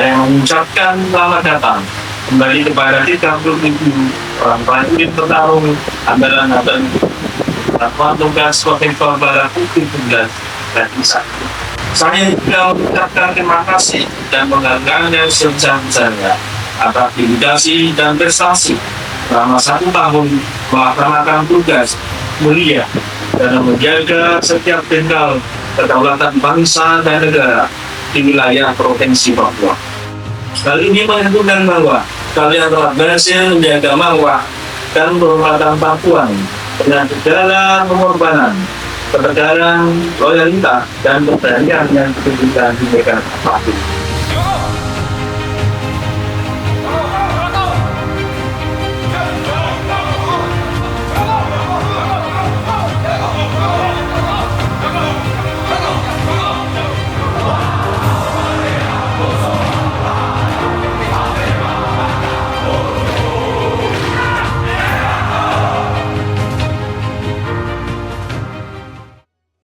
Saya mengucapkan selamat datang kembali kepada 30.000 orang prajurit petarung andalan satuan tugas Kominfo pada pukul 17 dan bisa. Saya juga mengucapkan terima kasih dan menghargai sebesar-besarnya atas dedikasi dan prestasi selama 1 tahun melaksanakan tugas mulia dalam menjaga setiap bengkel kedaulatan bangsa dan negara di wilayah Provinsi Papua. Hal ini menunjukkan bahwa kalian telah berhasil menjaga marwah dan kehormatan Papua dengan segala pengorbanan, ketegaran, loyalitas, dan keberanian yang ditunjukkan di negara Papua.